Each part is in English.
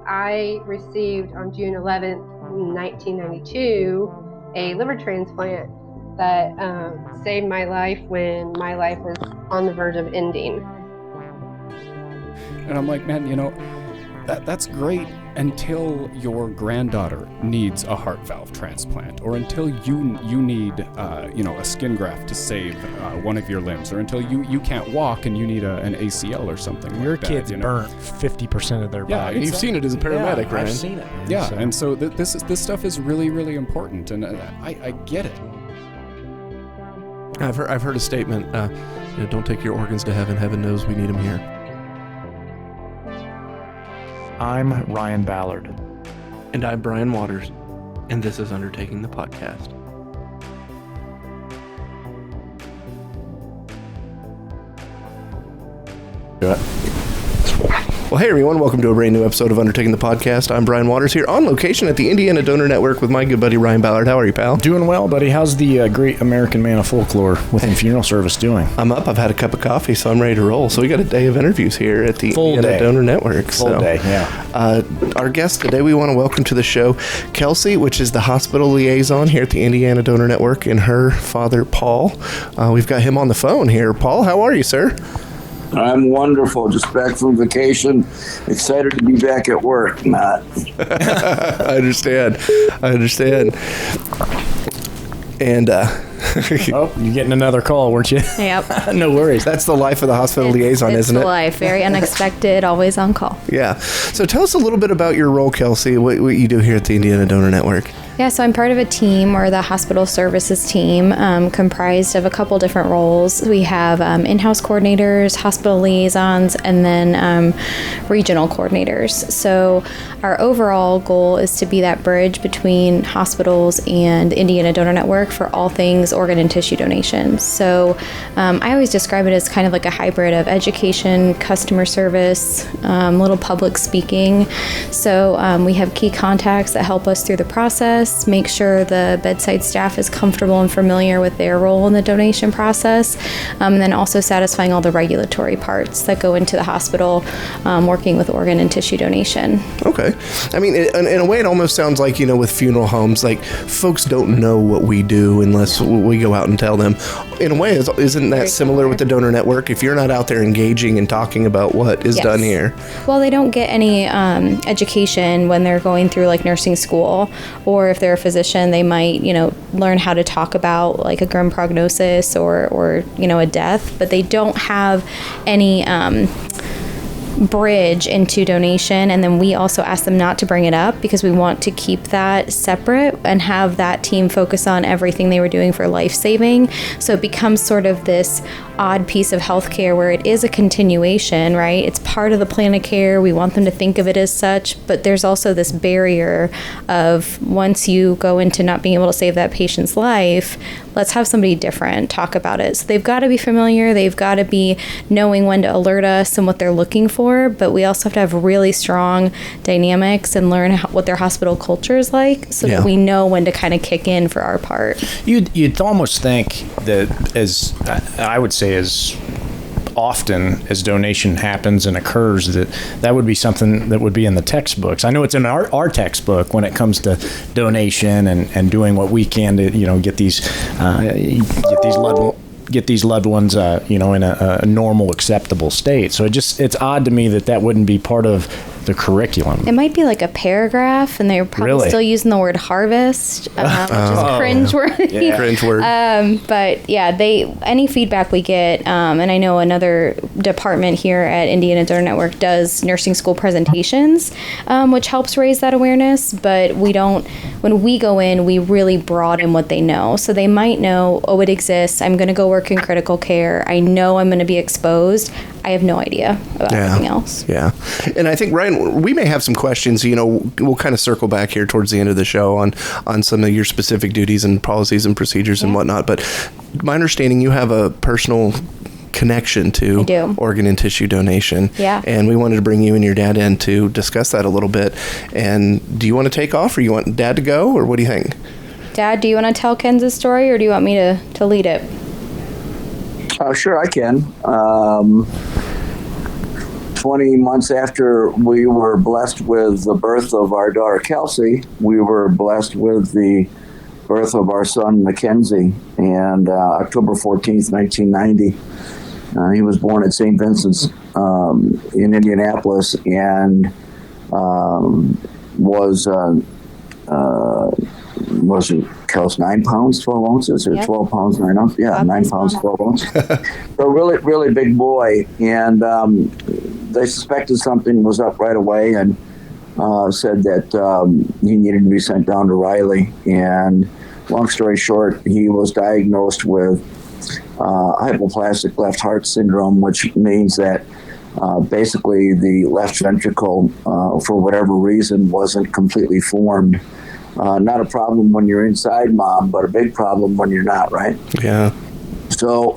I received on June 11th, 1992, a liver transplant that saved my life when my life was on the verge of ending. And I'm like, man, that's great until your granddaughter needs a heart valve transplant, or until you need a skin graft to save one of your limbs, or until you can't walk and you need an ACL or something. Your like that, kids burnt 50% of their body. Yeah, you've seen it as a paramedic, right? I've seen it. Yeah, so. And so this stuff is really, really important, and I get it. I've heard a statement, don't take your organs to heaven. Heaven knows we need them here. I'm Ryan Ballard. And I'm Brian Waters, and this is Undertaking the Podcast. Do it. Well, hey everyone, welcome to a brand new episode of Undertaking the Podcast. I'm Brian Waters here on location at the Indiana Donor Network with my good buddy Ryan Ballard. How are you, pal? Doing well, buddy. How's the great American man of folklore within funeral service doing? I'm up. I've had a cup of coffee, so I'm ready to roll. So we got a day of interviews here at the Indiana Donor Network. Full day, yeah. Our guest today, we want to welcome to the show Kelsey, which is the hospital liaison here at the Indiana Donor Network, and her father, Paul. We've got him on the phone here. Paul, how are you, sir? I'm wonderful. Just back from vacation. Excited to be back at work. Not. I understand. And oh, you're getting another call, weren't you? Yep. No worries. That's the life of the hospital liaison, isn't it? It's the life. Very unexpected, always on call. Yeah. So tell us a little bit about your role, Kelsey, what you do here at the Indiana Donor Network. Yeah, so I'm part of a team, or the hospital services team, comprised of a couple different roles. We have in-house coordinators, hospital liaisons, and then regional coordinators. So our overall goal is to be that bridge between hospitals and the Indiana Donor Network for all things organ and tissue donations. So I always describe it as kind of like a hybrid of education, customer service, little public speaking. So we have key contacts that help us through the process, make sure the bedside staff is comfortable and familiar with their role in the donation process, and then also satisfying all the regulatory parts that go into the hospital, working with organ and tissue donation. Okay. I mean, in a way, it almost sounds like, with funeral homes, like folks don't know what we do unless we go out and tell them. In a way, isn't that similar with the donor network? If you're not out there engaging and talking about what is done here. Well, they don't get any education when they're going through like nursing school, or if they're a physician, they might, learn how to talk about like a grim prognosis or a death, but they don't have any bridge into donation. And then we also ask them not to bring it up because we want to keep that separate and have that team focus on everything they were doing for life-saving. So it becomes sort of this odd piece of healthcare where it is a continuation, right? It's part of the plan of care. We want them to think of it as such, but there's also this barrier of once you go into not being able to save that patient's life, let's have somebody different talk about it. So they've got to be familiar. They've got to be knowing when to alert us and what they're looking for, but we also have to have really strong dynamics and learn what their hospital culture is like so that we know when to kind of kick in for our part. You'd almost think that, as I would say, as often as donation happens and occurs, that would be something that would be in the textbooks. I know it's in our textbook when it comes to donation and doing what we can to get these loved ones in a normal, acceptable state. So it's odd to me that wouldn't be part of the curriculum. It might be like a paragraph, and they're probably still using the word harvest, which is cringeworthy. Yeah. Cringe word. But yeah, any feedback we get, and I know another department here at Indiana Donor Network does nursing school presentations, which helps raise that awareness. But when we go in, we really broaden what they know. So they might know, it exists. I'm going to go work in critical care. I know I'm going to be exposed. I have no idea about anything else. Yeah. And I think, Ryan, we may have some questions. We'll kind of circle back here towards the end of the show on some of your specific duties and policies and procedures and whatnot. But my understanding, you have a personal connection to organ and tissue donation. Yeah. And we wanted to bring you and your dad in to discuss that a little bit. And do you want to take off, or you want Dad to go, or what do you think? Dad, do you want to tell Ken's story, or do you want me to lead it? Sure, I can. 20 months after we were blessed with the birth of our daughter Kelsey, we were blessed with the birth of our son Mackenzie. And October 14th, 1990, he was born at St. Vincent's in Indianapolis, and was it Kels 9 pounds 12 ounces or 12 pounds 9 ounces? Yeah, 9 pounds 12 ounces. So really big boy, and they suspected something was up right away, and said that he needed to be sent down to Riley. And long story short, he was diagnosed with hypoplastic left heart syndrome, which means that basically the left ventricle, for whatever reason, wasn't completely formed. Not a problem when you're inside, Mom, but a big problem when you're not, right? Yeah. So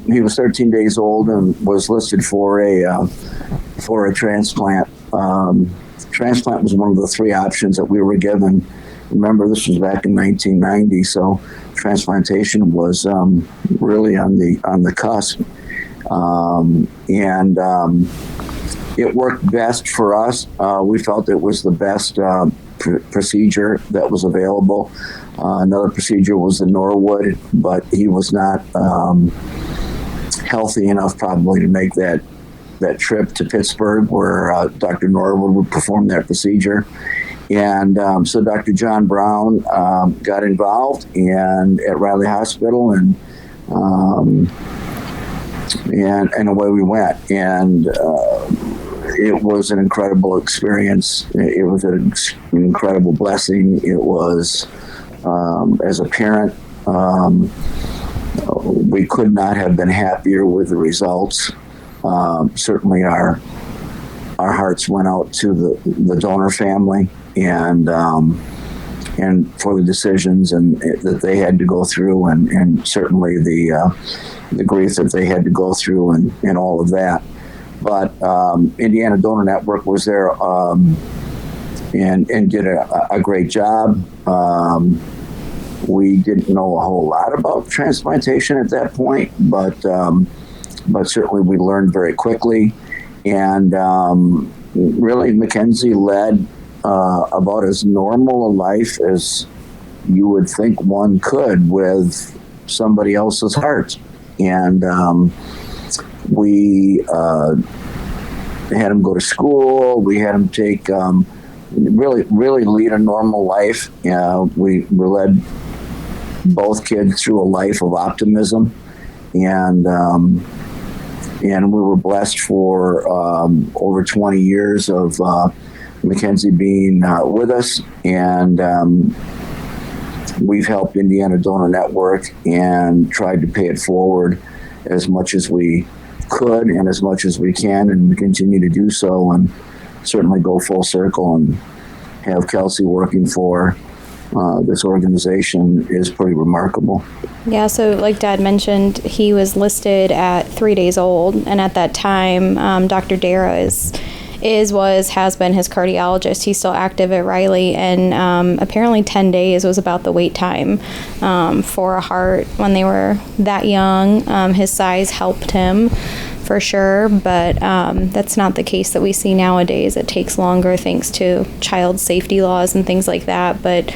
he was 13 days old and was listed for a transplant. Transplant was one of the 3 options that we were given. Remember, this was back in 1990, so transplantation was really on the cusp. It worked best for us. We felt it was the best procedure that was available. Another procedure was the Norwood, but he was not healthy enough probably to make that trip to Pittsburgh where Dr. Norwood would perform that procedure. And so Dr. John Brown got involved and at Riley Hospital, and away we went. And it was an incredible experience. It was an incredible blessing. It was, as a parent, we could not have been happier with the results. Certainly our hearts went out to the donor family, and for the decisions that they had to go through, and certainly the grief that they had to go through, and all of that. But Indiana Donor Network was there and did a great job. We didn't know a whole lot about transplantation at that point, but certainly we learned very quickly. And really, Mackenzie led about as normal a life as you would think one could with somebody else's heart. And we had him go to school. We had him take really lead a normal life. We led both kids through a life of optimism, and we were blessed for over 20 years of Mackenzie being with us, and we've helped Indiana Donor Network and tried to pay it forward as much as we could and as much as we can, and we continue to do so, and certainly go full circle and have Kelsey working for this organization is pretty remarkable. Yeah, so like Dad mentioned, he was listed at 3 days old, and at that time, Dr. Dara has been his cardiologist. He's still active at Riley, and apparently 10 days was about the wait time for a heart when they were that young. His size helped him for sure, but that's not the case that we see nowadays. It takes longer thanks to child safety laws and things like that, but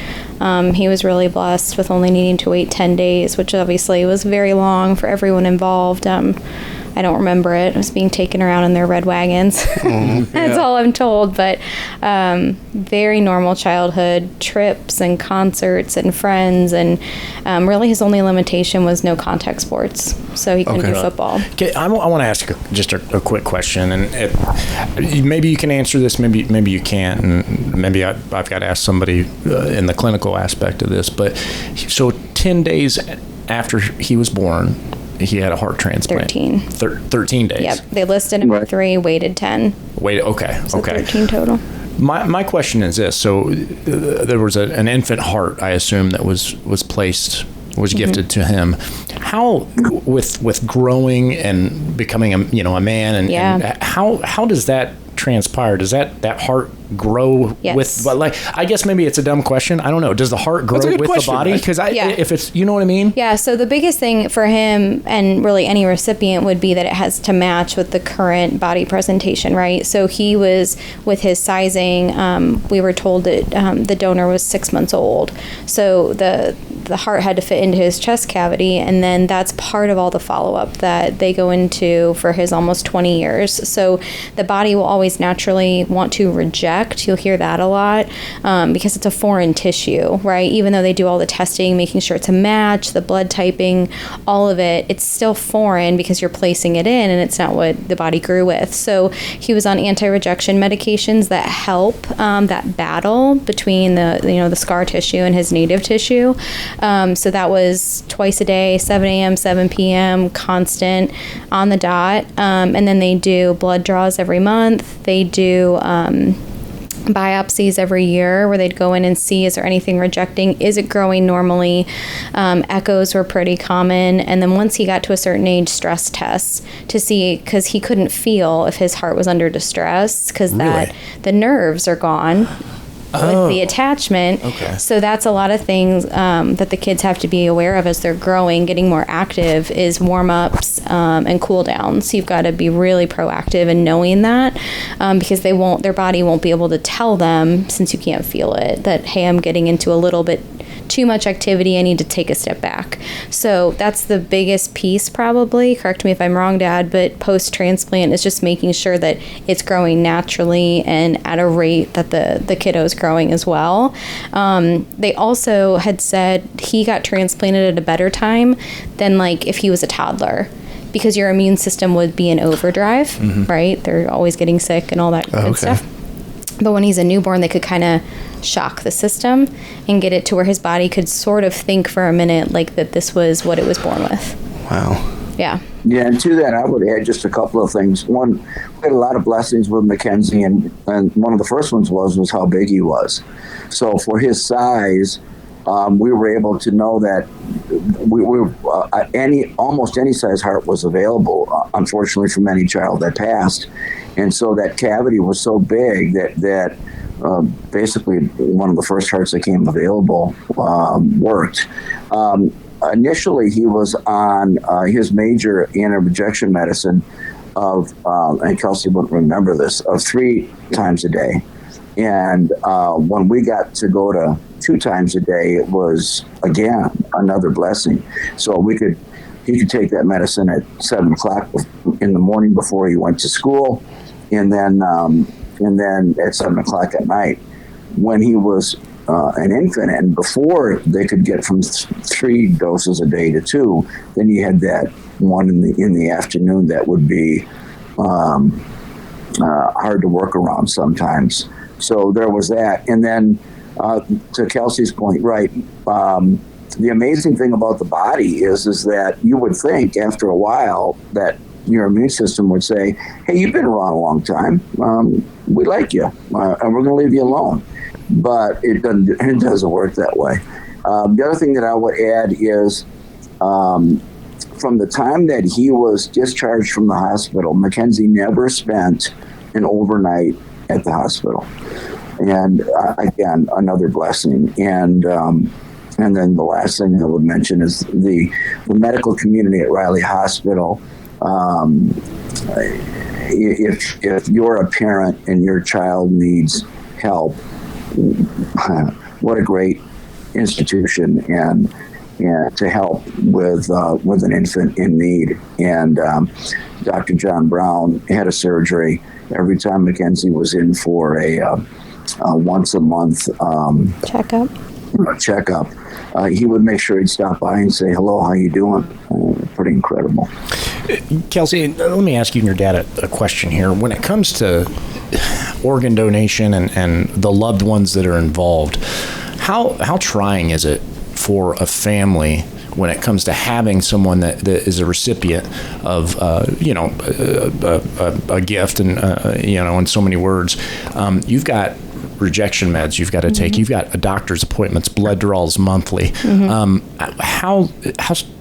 he was really blessed with only needing to wait 10 days, which obviously was very long for everyone involved. I don't remember it. It was being taken around in their red wagons. That's all I'm told. But very normal childhood, trips and concerts and friends. And really his only limitation was no contact sports. So he couldn't do football. Okay, I want to ask just a quick question. And maybe you can answer this, maybe you can't. And maybe I've got to ask somebody in the clinical aspect of this. But so 10 days after he was born, he had a heart transplant. 13 days. Yep. They listed him at 3, waited 10. Okay. So 13 total. My question is this. So there was an infant heart, I assume, that was gifted to him. How, with growing and becoming a man, and how does that transpire? Does that heart grow Yes. with, but like, I guess maybe it's a dumb question. I don't know. Does the heart grow That's a good with question, the body? right? Because Yeah. if it's, you know what I mean? Yeah, so the biggest thing for him and really any recipient would be that it has to match with the current body presentation, right? So he was, with his sizing, we were told that the donor was 6 months old. So the heart had to fit into his chest cavity, and then that's part of all the follow-up that they go into for his almost 20 years. So the body will always naturally want to reject. You'll hear that a lot because it's a foreign tissue, right? Even though they do all the testing, making sure it's a match, the blood typing, all of it, it's still foreign because you're placing it in and it's not what the body grew with. So he was on anti-rejection medications that help that battle between the scar tissue and his native tissue. So that was twice a day, 7 a.m., 7 p.m., constant, on the dot. And then they do blood draws every month. They do biopsies every year where they'd go in and see, is there anything rejecting? Is it growing normally? Echoes were pretty common. And then once he got to a certain age, stress tests to see, because he couldn't feel if his heart was under distress because Really? the nerves are gone. With the attachment. Okay. So that's a lot of things that the kids have to be aware of as they're growing, getting more active, is warm-ups and cool downs. So you've got to be really proactive in knowing that because their body won't be able to tell them, since you can't feel it, that, hey, I'm getting into a little bit too much activity, I need to take a step back. So that's the biggest piece, probably. Correct me if I'm wrong, Dad, but post-transplant is just making sure that it's growing naturally and at a rate that the kiddo's growing as well. They also had said he got transplanted at a better time than like if he was a toddler, because your immune system would be in overdrive, right? They're always getting sick and all that good stuff. But when he's a newborn, they could kind of shock the system and get it to where his body could sort of think for a minute like that this was what it was born with. Wow. Yeah. Yeah, and to that, I would add just a couple of things. One, we had a lot of blessings with Mackenzie, and one of the first ones was how big he was. So for his size, we were able to know that almost any size heart was available, unfortunately, from any child that passed. And so that cavity was so big that basically one of the first hearts that came available worked. Initially, he was on his major anti-rejection medicine and Kelsey wouldn't remember this, of 3 times a day. And when we got to go to 2 times a day, it was, again, another blessing. So he could take that medicine at 7 o'clock in the morning before he went to school, and then at 7 o'clock at night. When he was an infant, and before they could get from 3 doses a day to 2, then you had that one in the afternoon that would be hard to work around sometimes. So there was that. And then to Kelsey's point, right, the amazing thing about the body is that you would think after a while that your immune system would say, hey, you've been around a long time. We like you, and we're going to leave you alone. But it doesn't work that way. The other thing that I would add is from the time that he was discharged from the hospital, Mackenzie never spent an overnight at the hospital. And again, another blessing. And then the last thing I would mention is the medical community at Riley Hospital. If you're a parent and your child needs help, what a great institution and to help with an infant in need. And Dr. John Brown had a surgery every time Mackenzie was in for a once a month checkup. He would make sure he'd stop by and say, hello, how you doing? Pretty incredible. Kelsey, let me ask you and your dad a question here. When it comes to organ donation and the loved ones that are involved, how trying is it for a family when it comes to having someone that is a recipient of a gift and in so many words? You've got rejection meds you've got to take. You've got doctor's appointments, blood draws monthly.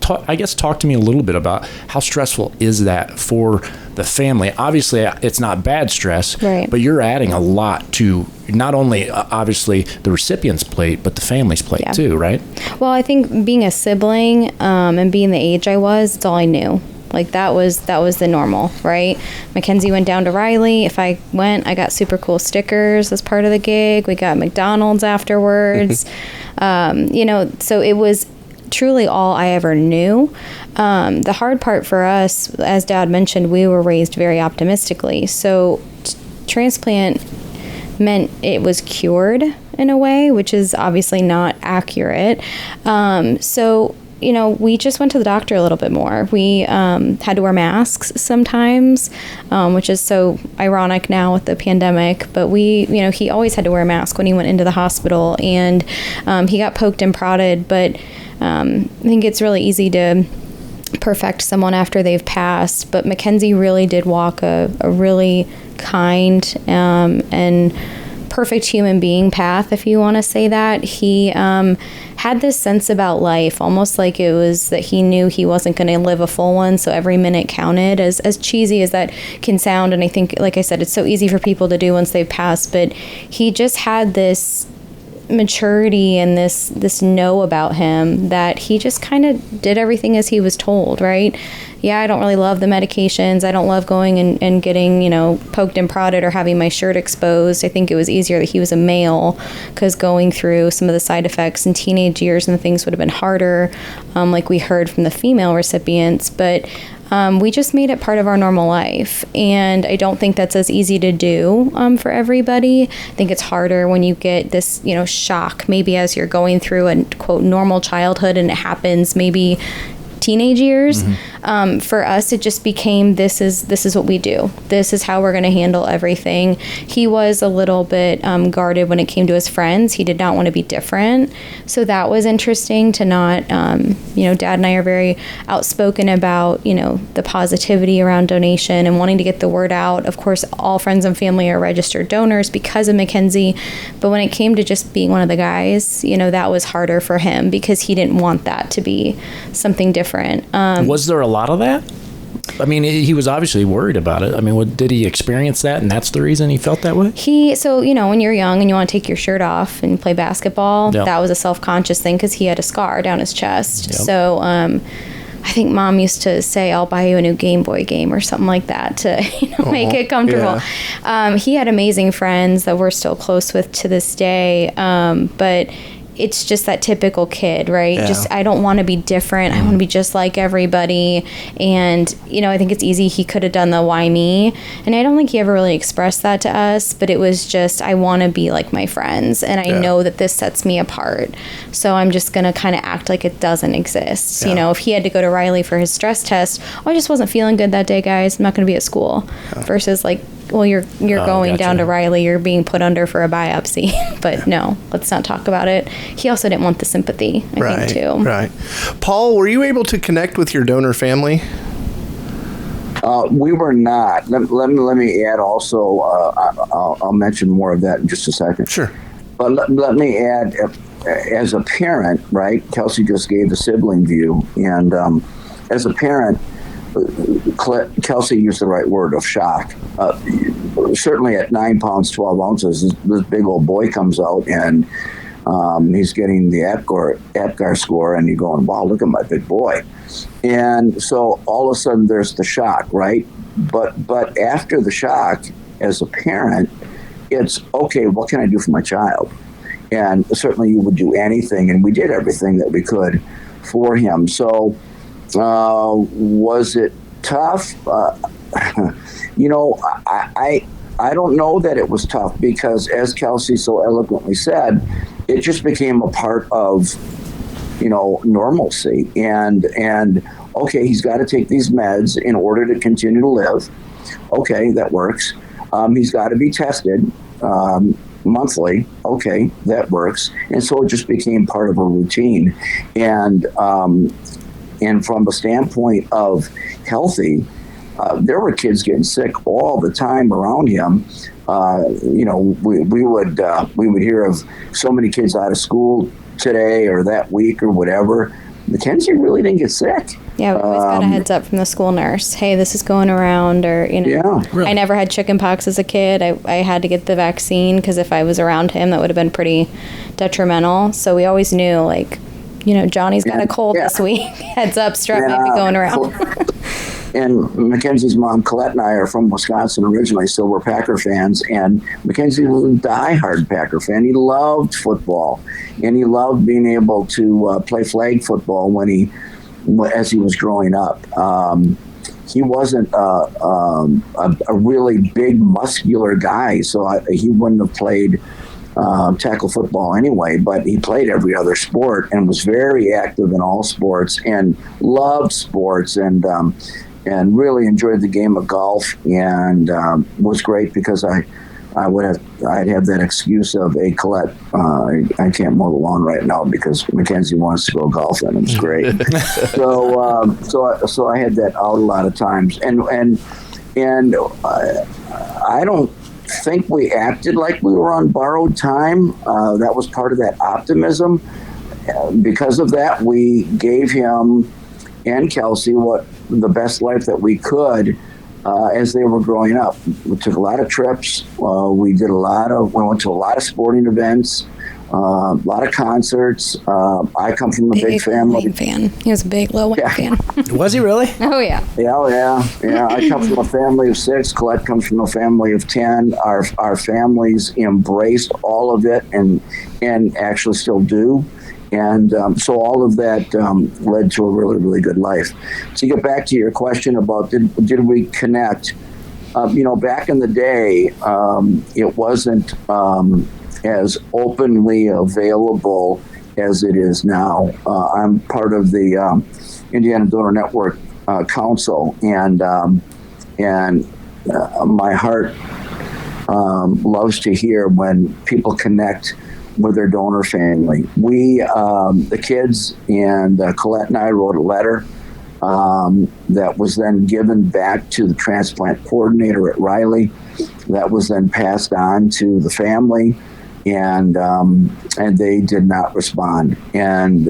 I guess talk to me a little bit about how stressful is that for the family. Obviously, it's not bad stress, right, but you're adding a lot to not only obviously the recipient's plate, but the family's plate too, right? Well, I think being a sibling and being the age I was, it's all I knew. Like that was the normal, right? Mackenzie went down to Riley. If I went, I got super cool stickers as part of the gig. We got McDonald's afterwards. So it was truly all I ever knew. The hard part for us, as Dad mentioned, we were raised very optimistically. So transplant meant it was cured in a way, which is obviously not accurate. We just went to the doctor a little bit more. We had to wear masks sometimes, which is so ironic now with the pandemic. But he always had to wear a mask when he went into the hospital, and he got poked and prodded. But I think it's really easy to perfect someone after they've passed. But Mackenzie really did walk a really kind and perfect human being path, if you want to say that. He had this sense about life, almost like it was that he knew he wasn't going to live a full one, so every minute counted, as cheesy as that can sound. And I think, like I said, it's so easy for people to do once they've passed, but he just had this maturity and this know about him that he just kind of did everything as he was told, right? Yeah, I don't really love the medications. I don't love going and getting, poked and prodded or having my shirt exposed. I think it was easier that he was a male, because going through some of the side effects in teenage years and things would have been harder, like we heard from the female recipients. But we just made it part of our normal life. And I don't think that's as easy to do for everybody. I think it's harder when you get this, shock, maybe as you're going through a, quote, normal childhood, and it happens maybe teenage years. For us, it just became, this is what we do. This is how we're going to handle everything. He was a little bit guarded when it came to his friends. He did not want to be different. So that was interesting to not, Dad and I are very outspoken about, the positivity around donation and wanting to get the word out. Of course, all friends and family are registered donors because of Mackenzie. But when it came to just being one of the guys, that was harder for him because he didn't want that to be something different. Was there a lot of that? I mean, he was obviously worried about it. I mean, did he experience that, and that's the reason he felt that way? When you're young and you want to take your shirt off and play basketball, that was a self-conscious thing because he had a scar down his chest. Yep. So I think Mom used to say, I'll buy you a new Game Boy game or something like that to make it comfortable. Yeah. He had amazing friends that we're still close with to this day, but it's just that typical kid, right? Yeah. Just, I don't want to be different. I want to be just like everybody. And, I think it's easy. He could have done the why me. And I don't think he ever really expressed that to us, but it was just, I want to be like my friends. And I know that this sets me apart. So I'm just going to kind of act like it doesn't exist. Yeah. If he had to go to Riley for his stress test, I just wasn't feeling good that day, guys. I'm not going to be at school. Yeah. Versus like, well, you're going down to Riley, you're being put under for a biopsy. But no, let's not talk about it. He also didn't want the sympathy, I think, too. Right. Paul, were you able to connect with your donor family? We were not. Let me add also, I'll mention more of that in just a second. Sure. But let me add, as a parent, right, Kelsey just gave the sibling view. And as a parent, Kelsey used the right word of shock. Certainly at 9 pounds, 12 ounces, this big old boy comes out and he's getting the APGAR score, and you're going, wow, look at my big boy. And so all of a sudden there's the shock, right? But after the shock, as a parent, it's, okay, what can I do for my child? And certainly you would do anything, and we did everything that we could for him. So was it tough? I don't know that it was tough, because as Kelsey so eloquently said, it just became a part of, normalcy. And okay, he's got to take these meds in order to continue to live. Okay, that works. He's got to be tested monthly. Okay, that works. And so it just became part of a routine. And from the standpoint of healthy, there were kids getting sick all the time around him, we would hear of so many kids out of school today or that week or whatever. Mackenzie really didn't get sick. Yeah, we always got a heads up from the school nurse. Hey, this is going around, or Yeah. I never had chicken pox as a kid. I had to get the vaccine because if I was around him, that would have been pretty detrimental. So we always knew, like, Johnny's got a cold this week. Heads up, strep might be going around. And Mackenzie's mom, Colette, and I are from Wisconsin originally, so we're Packer fans. And Mackenzie was a diehard Packer fan. He loved football, and he loved being able to play flag football as he was growing up. He wasn't a really big, muscular guy, so he wouldn't have played tackle football anyway, but he played every other sport and was very active in all sports and loved sports and really enjoyed the game of golf, and was great because I'd have that excuse of, hey, Colette, I can't mow the lawn right now because Mackenzie wants to go golfing. It was great. So I had that out a lot of times, and I don't think we acted like we were on borrowed time. That was part of that optimism. Because of that, we gave him and Kelsey the best life that we could as they were growing up. We took a lot of trips. We went to a lot of sporting events, a lot of concerts. I come from a big family. Fan. He was a big Lil Wayne fan. Was he really? Oh, yeah. Yeah. I come from a family of 6. Colette comes from a family of 10. Our families embraced all of it and actually still do. And so all of that led to a really, really good life. To get back to your question about did we connect, back in the day, it wasn't as openly available as it is now. I'm part of the Indiana Donor Network Council, and my heart loves to hear when people connect with their donor family. We, the kids, and Colette and I wrote a letter that was then given back to the transplant coordinator at Riley. That was then passed on to the family, and they did not respond. And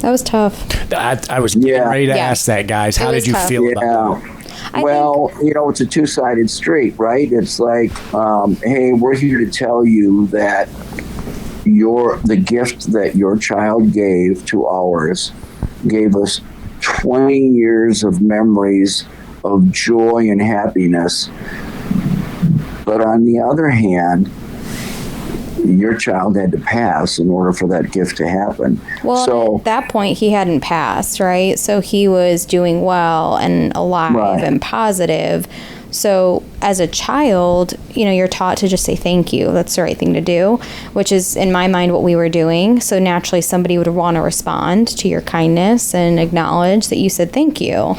that was tough. I was ready to ask that, guys. How did you feel about that? It's a two-sided street, right? It's like, hey, we're here to tell you that the gift that your child gave to ours gave us 20 years of memories of joy and happiness. But on the other hand, your child had to pass in order for that gift to happen. Well, at that point, he hadn't passed, right? So he was doing well and alive and positive. So as a child, you're taught to just say thank you. That's the right thing to do, which is, in my mind, what we were doing. So naturally, somebody would want to respond to your kindness and acknowledge that you said thank you.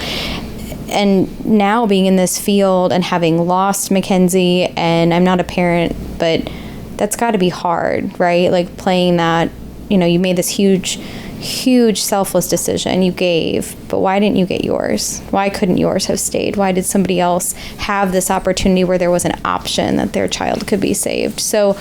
And now being in this field and having lost Mackenzie, and I'm not a parent, but that's got to be hard, right? Like playing that, you made this huge selfless decision you gave, but why didn't you get yours? Why couldn't yours have stayed? Why did somebody else have this opportunity where there was an option that their child could be saved? So,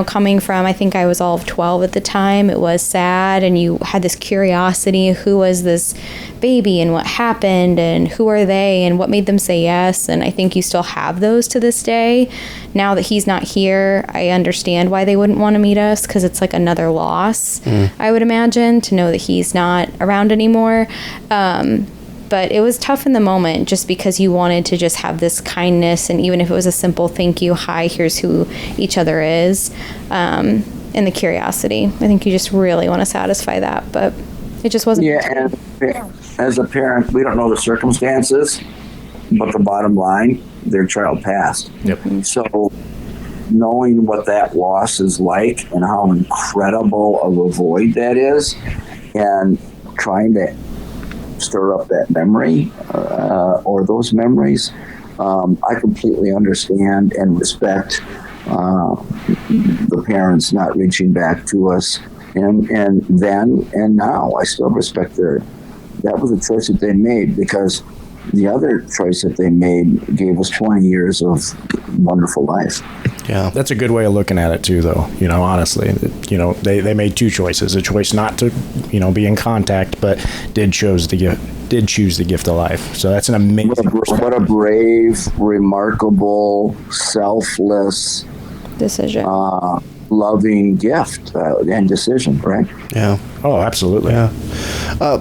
coming from, I think I was all of 12 at the time, it was sad, and you had this curiosity, who was this baby and what happened and who are they and what made them say yes, and I think you still have those to this day. Now that he's not here, I understand why they wouldn't want to meet us, because it's like another loss, I would imagine, to know that he's not around anymore. But it was tough in the moment just because you wanted to just have this kindness, and even if it was a simple thank you, hi, here's who each other is, and the curiosity. I think you just really want to satisfy that, but it just wasn't. Yeah, and as a parent, we don't know the circumstances, but the bottom line, their child passed. Yep. So knowing what that loss is like and how incredible of a void that is, and trying to stir up that memory or those memories, I completely understand and respect the parents not reaching back to us, and then and now I still respect that was a choice that they made, because the other choice that they made gave us 20 years of wonderful life. Yeah. That's a good way of looking at it too, though. Honestly, they made two choices: a choice not to, be in contact, but did choose the gift of life. So that's an amazing. What a brave, remarkable, selfless decision. Loving gift and decision, right? Yeah. Oh, absolutely. Yeah.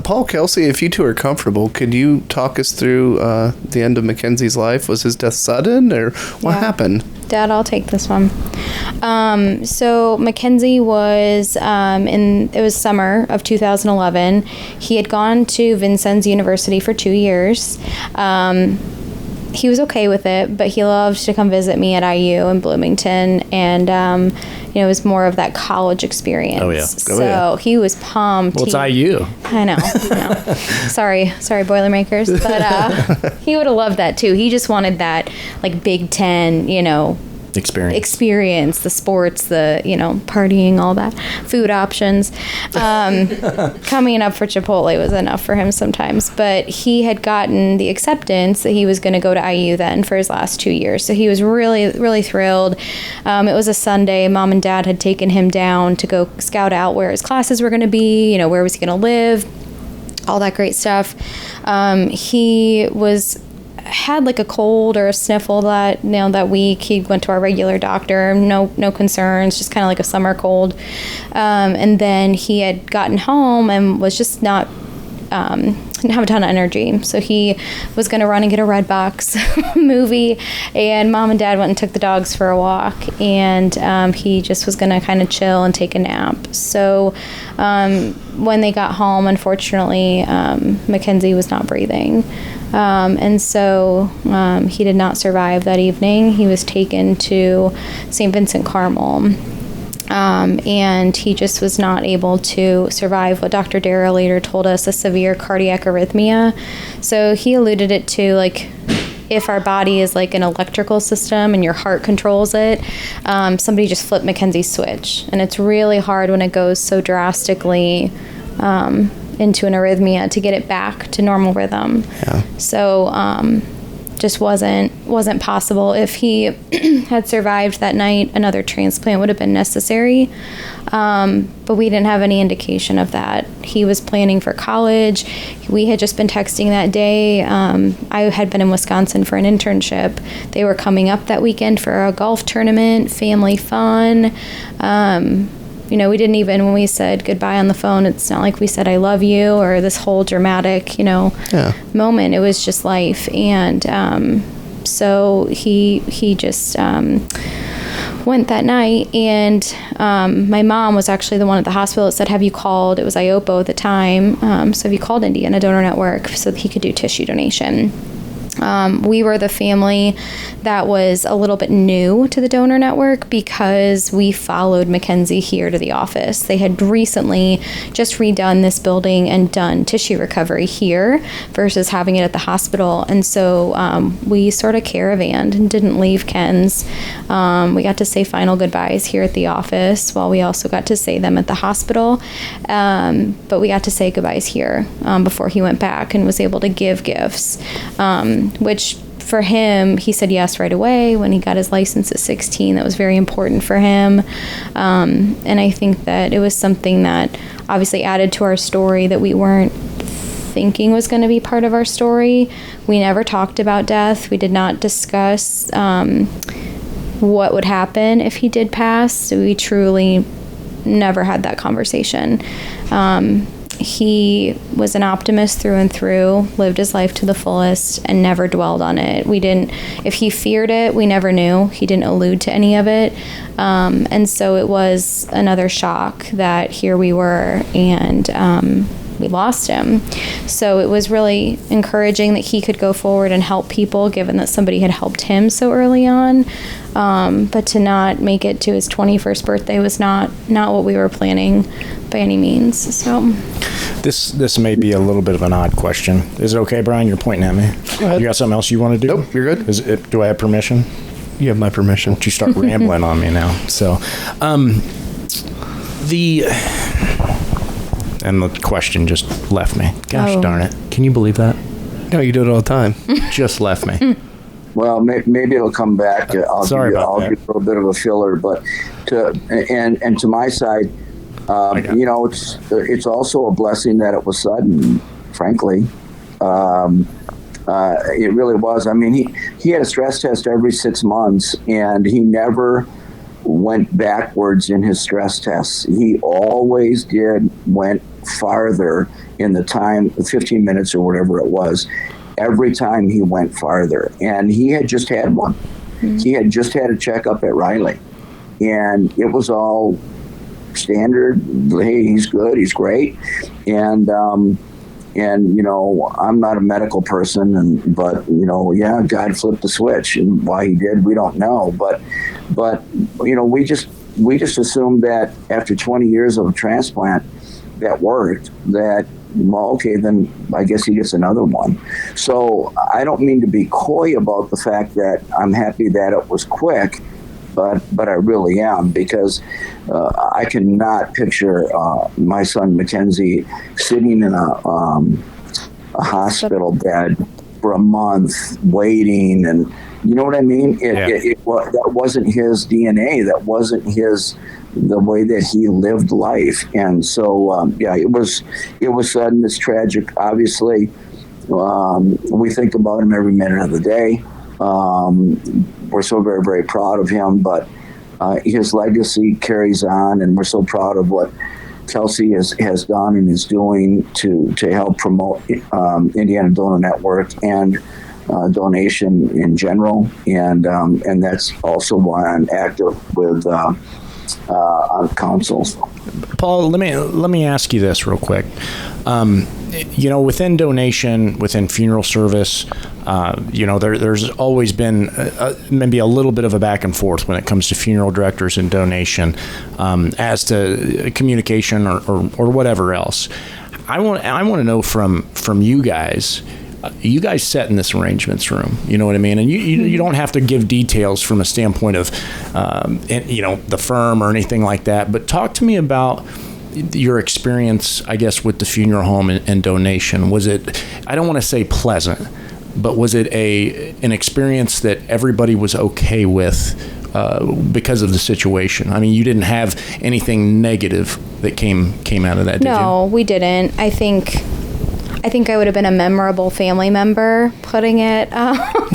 Paul, Kelsey, if you two are comfortable, could you talk us through the end of Mackenzie's life? Was his death sudden, or what happened? Dad, I'll take this one. So Mackenzie was it was summer of 2011. He had gone to Vincennes University for 2 years. He was okay with it, but he loved to come visit me at IU in Bloomington, and it was more of that college experience. Oh, yeah. So he was pumped. Well, it's IU. I know. Sorry, Boilermakers, but he would have loved that too. He just wanted that like Big Ten, experience, the sports, the partying, all that, food options. Coming up for Chipotle was enough for him sometimes, but he had gotten the acceptance that he was going to go to IU then for his last 2 years, so he was really, really thrilled. It was a Sunday. Mom and Dad had taken him down to go scout out where his classes were going to be, where was he going to live, all that great stuff. He had like a cold or a sniffle that week. He went to our regular doctor, no concerns, just kind of like a summer cold. And then he had gotten home and was just didn't have a ton of energy. So he was going to run and get a Redbox movie, and Mom and Dad went and took the dogs for a walk, and he just was going to kind of chill and take a nap. So when they got home, unfortunately, Mackenzie was not breathing. And so he did not survive that evening. He was taken to St. Vincent Carmel. And he just was not able to survive what Dr. Dara later told us, a severe cardiac arrhythmia. So he alluded it to, like, if our body is like an electrical system and your heart controls it, somebody just flipped Mackenzie's switch. And it's really hard when it goes so drastically into an arrhythmia to get it back to normal rhythm. Yeah. So just wasn't possible. If he had survived that night, another transplant would have been necessary. But we didn't have any indication of that. He was planning for college. We had just been texting that day. I had been in Wisconsin for an internship. They were coming up that weekend for a golf tournament, family fun. We didn't even, when we said goodbye on the phone, it's not like we said I love you or this whole dramatic, moment. It was just life. And so he just went that night. And my mom was actually the one at the hospital that said, have you called? It was IOPO at the time. So have you called Indiana Donor Network so that he could do tissue donation? We were the family that was a little bit new to the donor network because we followed Mackenzie here to the office. They had recently just redone this building and done tissue recovery here versus having it at the hospital. And so we sort of caravanned and didn't leave Ken's. We got to say final goodbyes here at the office while we also got to say them at the hospital. But we got to say goodbyes here before he went back and was able to give gifts. Which for him, he said yes right away when he got his license at 16. That was very important for him. And I think that it was something that obviously added to our story that we weren't thinking was going to be part of our story. We never talked about death. We did not discuss what would happen if he did pass. We truly never had that conversation. He was an optimist through and through, lived his life to the fullest, and never dwelled on it. If he feared it, we never knew. He didn't allude to any of it. And so it was another shock that here we were and we lost him. So it was really encouraging that he could go forward and help people, given that somebody had helped him so early on. But to not make it to his 21st birthday was not what we were planning by any means. So this may be a little bit of an odd question. Is it okay, Brian? You're pointing at me. Go ahead. You got something else you want to do? Nope, you're good. Do I have permission? You have my permission. Don't you start rambling on me now. So, and the question just left me. Gosh darn it. Can you believe that? No, you do it all the time. Just left me. Well, maybe it'll come back. I'll Sorry about that. give a little bit of a filler, but to my side, you know, it's also a blessing that it was sudden. Frankly, it really was. I mean, he had a stress test every 6 months, and he never went backwards in his stress tests. He always went farther in the time, 15 minutes or whatever it was. Every time he went farther, and he had just had one. He had just had a checkup at Riley, and it was all standard. Hey, he's good, he's great, and you know, I'm not a medical person, but you know, yeah, God flipped the switch, and why he did, we don't know. But you know, we just assumed that after 20 years of a transplant that worked, that, well, okay, then I guess he gets another one. So I don't mean to be coy about the fact that I'm happy that it was quick, but I really am, because I cannot picture my son Mackenzie sitting in a hospital bed for a month waiting, and you know what I mean? That wasn't his DNA. That wasn't the way that he lived life. And so, it was sudden. It's tragic. Obviously, we think about him every minute of the day. We're so very, very proud of him, but his legacy carries on, and we're so proud of what Kelsey has done and is doing to help promote Indiana Donor Network and donation in general, and that's also why I'm active with on councils. Paul, let me ask you this real quick. You know, within donation, within funeral service, you know, there's always been maybe a little bit of a back and forth when it comes to funeral directors and donation, as to communication or whatever else. I want to know from you guys. You guys sat in this arrangements room, you know what I mean? And you don't have to give details from a standpoint of, you know, the firm or anything like that, but talk to me about your experience, I guess, with the funeral home and donation. Was it, I don't want to say pleasant, but was it an experience that everybody was okay with because of the situation? I mean, you didn't have anything negative that came out of that, did you? No, we didn't. I think I would have been a memorable family member, putting it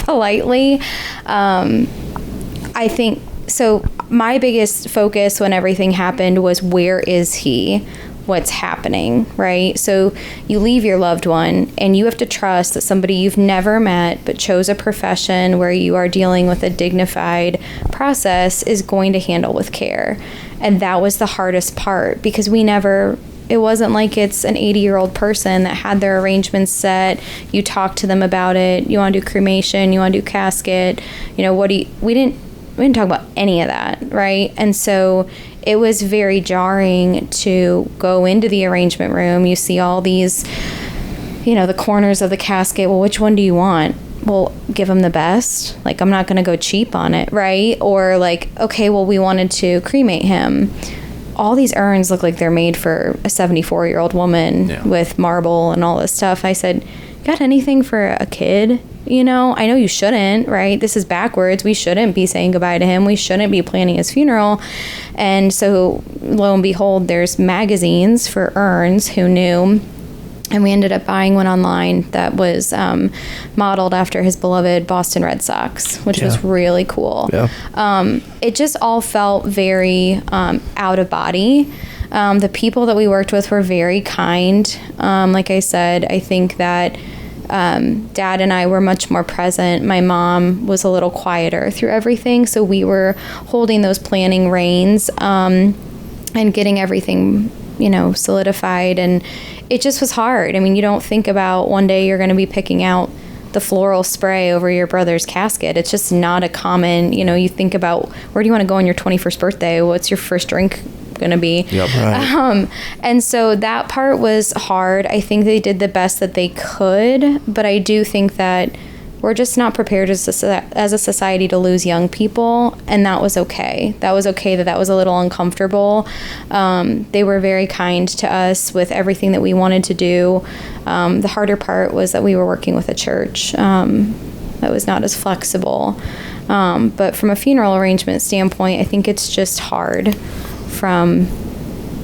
politely. I think, so my biggest focus when everything happened was, where is he? What's happening, right? So you leave your loved one, and you have to trust that somebody you've never met but chose a profession where you are dealing with a dignified process is going to handle with care. And that was the hardest part, because it wasn't like it's an 80-year-old person that had their arrangements set. You talk to them about it. You want to do cremation, you want to do casket. You know, we didn't talk about any of that, right? And so it was very jarring to go into the arrangement room. You see all these, you know, the corners of the casket. Well, which one do you want? Well, give them the best. Like, I'm not going to go cheap on it, right? Or like, okay, well, we wanted to cremate him. All these urns look like they're made for a 74-year-old woman with marble and all this stuff. I said, got anything for a kid? You know, I know you shouldn't, right? This is backwards. We shouldn't be saying goodbye to him. We shouldn't be planning his funeral. And so, lo and behold, there's magazines for urns. Who knew? And we ended up buying one online that was modeled after his beloved Boston Red Sox, which was really cool. Yeah. It just all felt very out of body. The people that we worked with were very kind. Like I said, I think that Dad and I were much more present. My mom was a little quieter through everything, so we were holding those planning reins and getting everything, you know, solidified. And it just was hard. I mean, you don't think about one day you're going to be picking out the floral spray over your brother's casket. It's just not a common, you know, you think about, where do you want to go on your 21st birthday? What's your first drink going to be? Yep. Right. And so that part was hard. I think they did the best that they could, but I do think that we're just not prepared as a society to lose young people, and that was okay. That was okay. That was a little uncomfortable. They were very kind to us with everything that we wanted to do. The harder part was that we were working with a church that was not as flexible. But from a funeral arrangement standpoint, I think it's just hard from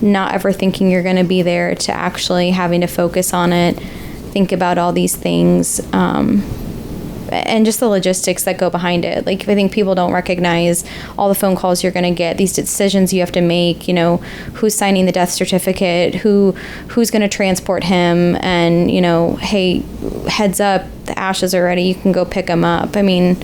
not ever thinking you're going to be there to actually having to focus on it, think about all these things, and just the logistics that go behind it. Like, I think people don't recognize all the phone calls you're going to get, these decisions you have to make, you know, who's signing the death certificate, who's going to transport him, and, you know, hey, heads up, the ashes are ready, you can go pick them up. I mean,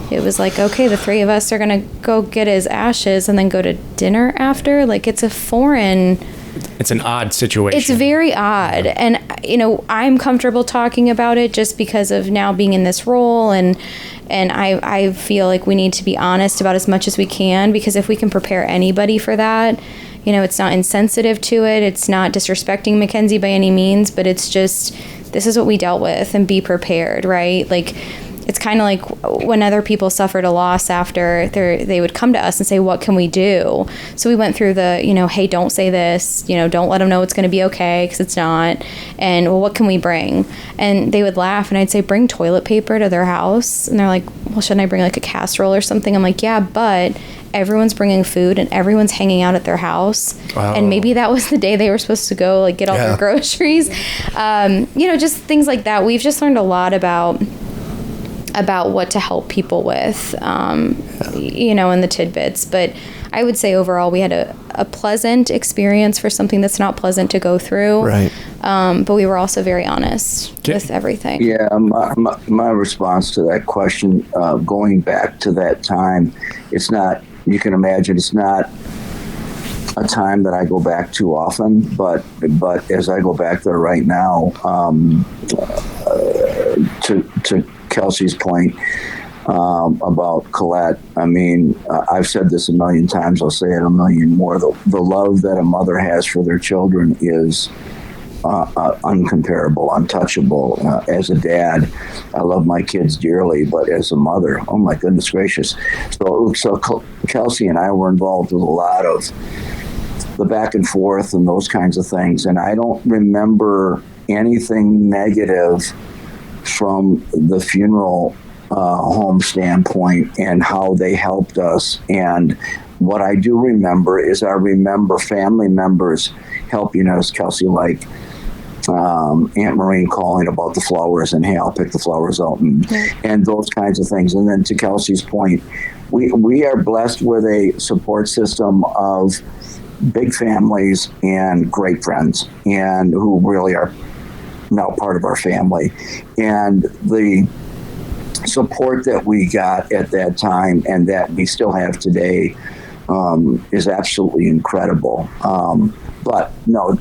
it was like, okay, the three of us are going to go get his ashes and then go to dinner after. Like, it's an odd situation. It's very odd. And, you know, I'm comfortable talking about it just because of now being in this role. And I feel like we need to be honest about as much as we can, because if we can prepare anybody for that, you know, it's not insensitive to it. It's not disrespecting Mackenzie by any means, but it's just, this is what we dealt with, and be prepared, right? Like, it's kind of like when other people suffered a loss after, they would come to us and say, what can we do? So we went through the, you know, hey, don't say this, you know, don't let them know it's going to be okay, because it's not. And, well, what can we bring? And they would laugh, and I'd say, bring toilet paper to their house. And they're like, well, shouldn't I bring like a casserole or something? I'm like, yeah, but everyone's bringing food and everyone's hanging out at their house. Wow. And maybe that was the day they were supposed to go like get all their groceries. You know, just things like that. We've just learned a lot about what to help people with, you know, in the tidbits. But I would say overall we had a pleasant experience for something that's not pleasant to go through. Right. But we were also very honest with everything. Yeah, my response to that question, going back to that time, it's not, you can imagine, it's not a time that I go back to often, but as I go back there right now, to Kelsey's point about Colette, I mean, I've said this a million times, I'll say it a million more. The love that a mother has for their children is uncomparable, untouchable. As a dad, I love my kids dearly, but as a mother, oh my goodness gracious. So Kelsey and I were involved with a lot of the back and forth and those kinds of things, and I don't remember anything negative from the funeral home standpoint and how they helped us. And what I do remember is I remember family members helping us, Kelsey, like Aunt Maureen calling about the flowers and, hey, I'll pick the flowers out, and those kinds of things. And then to Kelsey's point, we are blessed with a support system of big families and great friends, and who really are now part of our family. And the support that we got at that time and that we still have today is absolutely incredible. But no,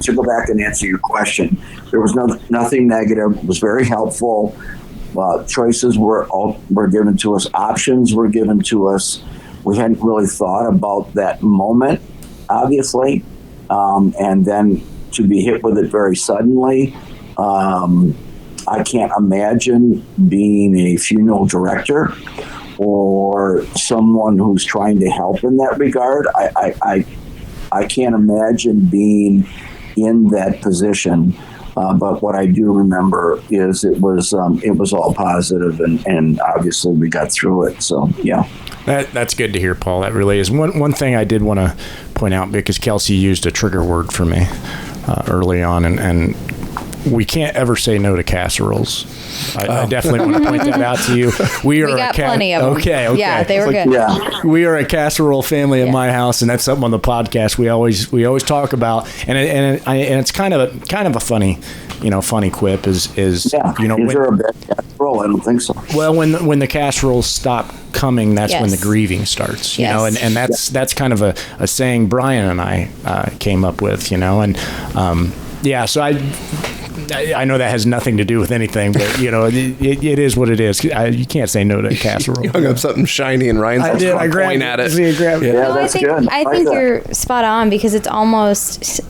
to go back and answer your question, there was nothing negative. It was very helpful. Choices were given to us. Options were given to us. We hadn't really thought about that moment, obviously. And then to be hit with it very suddenly, I can't imagine being a funeral director or someone who's trying to help in that regard. I can't imagine being in that position. But what I do remember is it was all positive, and obviously we got through it. So yeah. That's good to hear, Paul. That really is. One thing I did want to point out, because Kelsey used a trigger word for me early on, and we can't ever say no to casseroles. I definitely want to point that out to you. We got plenty of them. Okay. Yeah, they were good. Yeah. We are a casserole family in my house, and that's something on the podcast we always talk about. And it's kind of a funny quip is there a bad casserole? I don't think so. Well, when the casseroles stop coming, that's when the grieving starts. You know, and that's kind of a saying Brian and I came up with. You know, and so I know that has nothing to do with anything, but it is what it is. You can't say no to a casserole. You hung up something shiny and Ryan's I point at it. That's good. I think you're spot on, because it's almost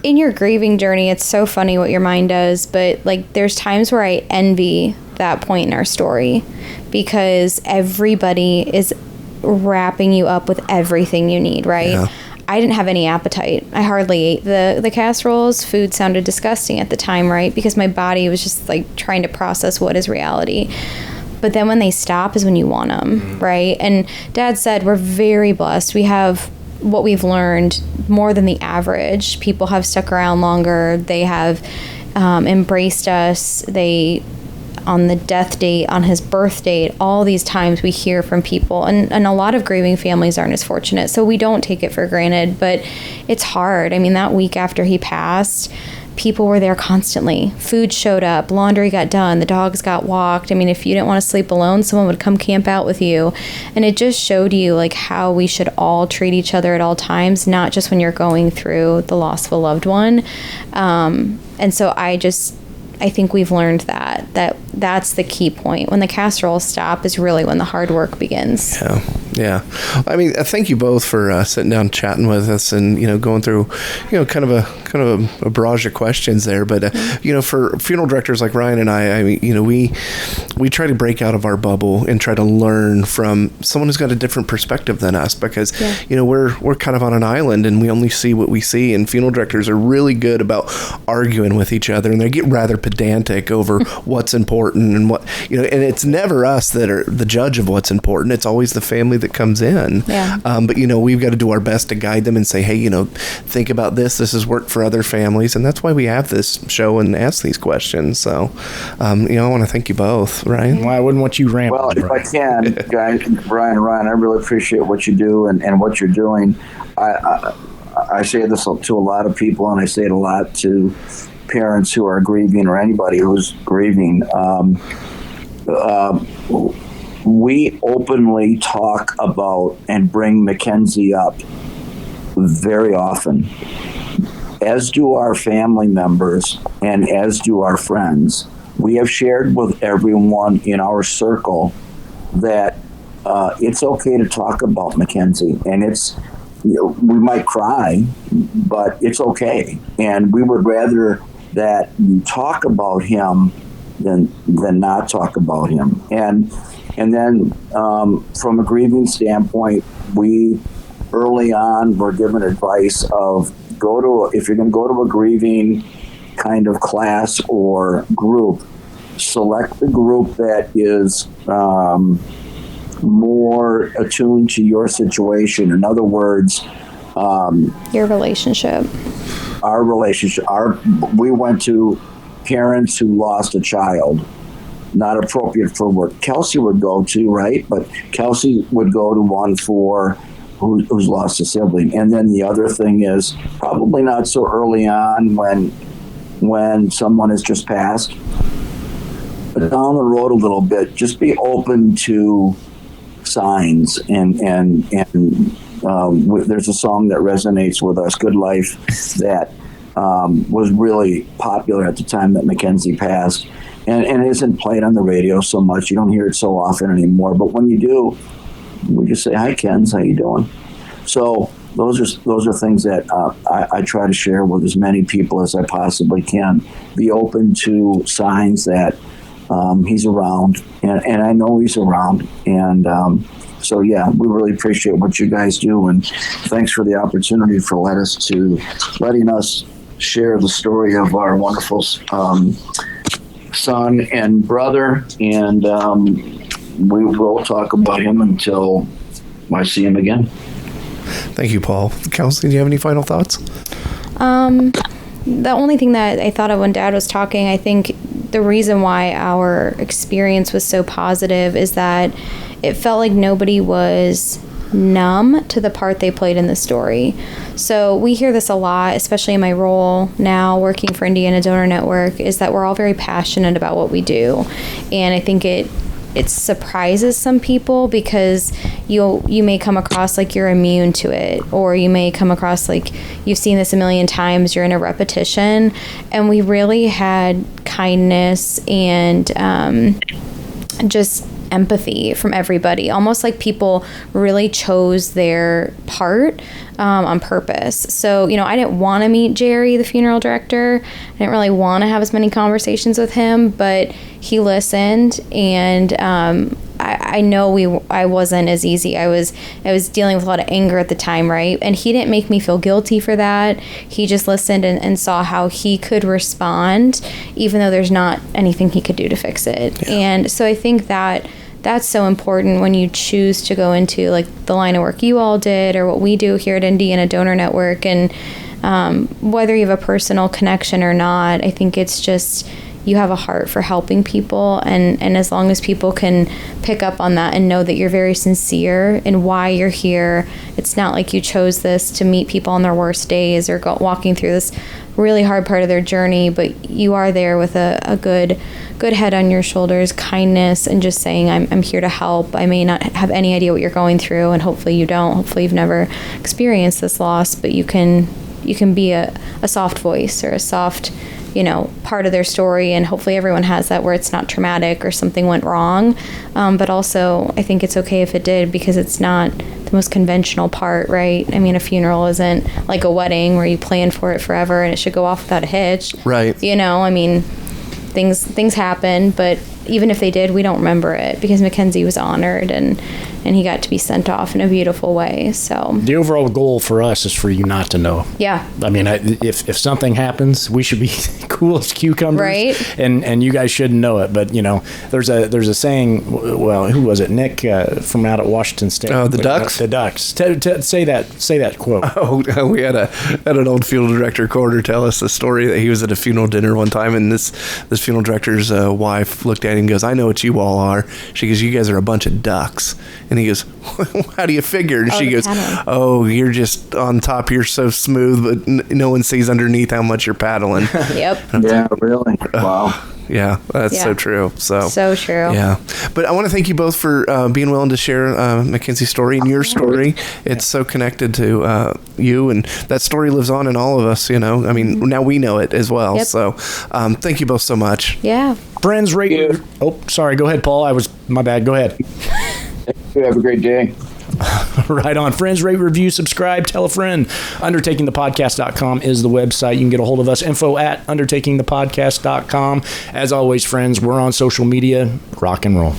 in your grieving journey. It's so funny what your mind does, but like there's times where I envy that point in our story, because everybody is wrapping you up with everything you need, right? Yeah. I didn't have any appetite. I hardly ate the casseroles. Food sounded disgusting at the time, right? Because my body was just like trying to process what is reality. But then when they stop is when you want them, right? And Dad said we're very blessed. We have what we've learned more than the average. People have stuck around longer. They have embraced us. They, on the death date, on his birth date, all these times we hear from people, and a lot of grieving families aren't as fortunate, so we don't take it for granted, but it's hard. I mean, that week after he passed, people were there constantly. Food showed up, laundry got done, the dogs got walked. I mean, if you didn't want to sleep alone, someone would come camp out with you, and it just showed you like how we should all treat each other at all times, not just when you're going through the loss of a loved one. And so I think we've learned that's the key point. When the casseroles stop is really when the hard work begins. Yeah. I mean, thank you both for sitting down, chatting with us, and going through, kind of a barrage of questions there. But for funeral directors like Ryan and I mean, we try to break out of our bubble and try to learn from someone who's got a different perspective than us, because we're kind of on an island and we only see what we see. And funeral directors are really good about arguing with each other, and they get rather pedantic over what's important and what and it's never us that are the judge of what's important. It's always the family that comes in. But we've got to do our best to guide them and say, hey, think about this has worked for other families, and that's why we have this show and ask these questions. So I want to thank you both. Ryan? Well, I wouldn't want you rambling. Well, if I can, guys, Brian and Ryan, I really appreciate what you do and what you're doing. I say this to a lot of people, and I say it a lot to parents who are grieving or anybody who's grieving. We openly talk about and bring Mackenzie up very often, as do our family members and as do our friends. We have shared with everyone in our circle that it's okay to talk about Mackenzie, and we might cry, but it's okay. And we would rather that you talk about him than not talk about him. And then from a grieving standpoint, we early on were given advice of if you're going to go to a grieving kind of class or group, select the group that is more attuned to your situation. In other words, your relationship. Our relationship. We went to parents who lost a child. Not appropriate for what Kelsey would go to, right? But Kelsey would go to one for who's lost a sibling. And then the other thing is probably not so early on when someone has just passed. But down the road a little bit, just be open to signs. And there's a song that resonates with us, Good Life, that was really popular at the time that Mackenzie passed. And it isn't played on the radio so much. You don't hear it so often anymore. But when you do, we just say, "Hi, Kens, how you doing?" So those are things that I try to share with as many people as I possibly can. Be open to signs that he's around, and I know he's around. And so, yeah, we really appreciate what you guys do, and thanks for the opportunity for letting us share the story of our wonderful son and brother, and we will talk about him until I see him again. Thank you, Paul. Kelsey, do you have any final thoughts? The only thing that I thought of when Dad was talking, I think the reason why our experience was so positive is that it felt like nobody was numb to the part they played in the story. So we hear this a lot, especially in my role now working for Indiana Donor Network, is that we're all very passionate about what we do. And I think it surprises some people because you may come across like you're immune to it, or you may come across like you've seen this a million times, you're in a repetition. And we really had kindness and just empathy from everybody, almost like people really chose their part on purpose. So, I didn't want to meet Jerry, the funeral director. I didn't really want to have as many conversations with him, but he listened, and I know I wasn't as easy. I was dealing with a lot of anger at the time, right? And he didn't make me feel guilty for that. He just listened and saw how he could respond, even though there's not anything he could do to fix it. Yeah. And so I think that's so important when you choose to go into like the line of work you all did or what we do here at Indiana Donor Network. And whether you have a personal connection or not, I think it's just you have a heart for helping people. And as long as people can pick up on that and know that you're very sincere in why you're here, it's not like you chose this to meet people on their worst days or walking through this really hard part of their journey, but you are there with a good head on your shoulders, kindness, and just saying, I'm here to help. I may not have any idea what you're going through, and hopefully you don't. Hopefully you've never experienced this loss, but you can be a soft voice or a soft, part of their story, and hopefully everyone has that where it's not traumatic or something went wrong. But also, I think it's okay if it did, because it's not the most conventional part, right? I mean, a funeral isn't like a wedding where you plan for it forever and it should go off without a hitch. Right. I mean, things happen, but even if they did, we don't remember it because Mackenzie was honored and he got to be sent off in a beautiful way. So the overall goal for us is for you not to know. Yeah. I mean, if something happens, we should be cool as cucumbers, right? And you guys shouldn't know it. But there's a saying. Well, who was it? Nick from out at Washington State. Oh, the Ducks. The Ducks. Say that quote. Oh, we had an old funeral director, Corder, tell us the story that he was at a funeral dinner one time, and this funeral director's wife looked at him and goes, "I know what you all are." She goes, "You guys are a bunch of ducks." And he goes, "How do you figure?" And she goes, paddling. "Oh, you're just on top. You're so smooth, but no one sees underneath how much you're paddling." Yep. Yeah, really. Wow. Yeah, that's so true. So true. Yeah. But I want to thank you both for being willing to share Mackenzie's story and your story. It's so connected to you, and that story lives on in all of us, I mean, now we know it as well. Yep. So thank you both so much. Yeah. Friends, rate... Oh, sorry. Go ahead, Paul. My bad. Go ahead. Have a great day. Right on. Friends, rate, review, subscribe, tell a friend. Undertakingthepodcast.com is the website. You can get a hold of us. info@undertakingthepodcast.com. As always, friends, we're on social media. Rock and roll.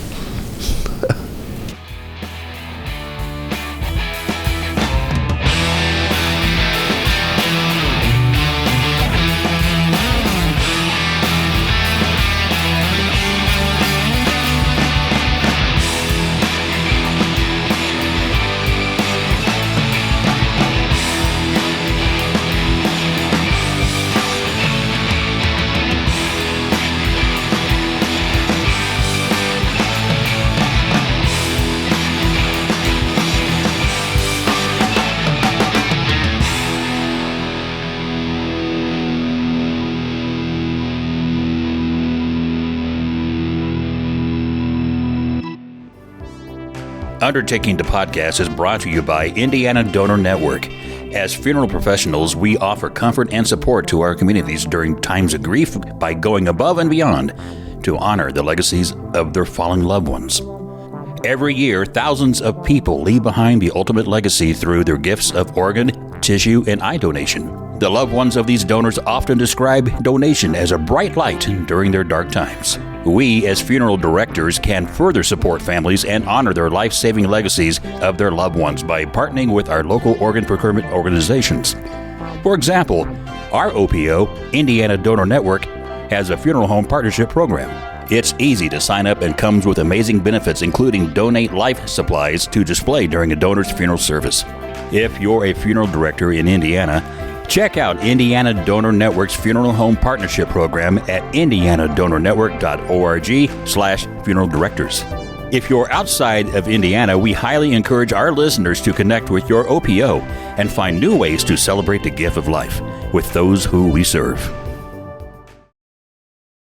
Undertaking the Podcast is brought to you by Indiana Donor Network. As funeral professionals, we offer comfort and support to our communities during times of grief by going above and beyond to honor the legacies of their fallen loved ones. Every year, thousands of people leave behind the ultimate legacy through their gifts of organ, tissue, and eye donation. The loved ones of these donors often describe donation as a bright light during their dark times. We, as funeral directors, can further support families and honor their life-saving legacies of their loved ones by partnering with our local organ procurement organizations. For example, our OPO, Indiana Donor Network, has a funeral home partnership program. It's easy to sign up and comes with amazing benefits, including donate life supplies to display during a donor's funeral service. If you're a funeral director in Indiana, check out Indiana Donor Network's Funeral Home Partnership Program at indianadonornetwork.org/funeral directors. If you're outside of Indiana, we highly encourage our listeners to connect with your OPO and find new ways to celebrate the gift of life with those who we serve.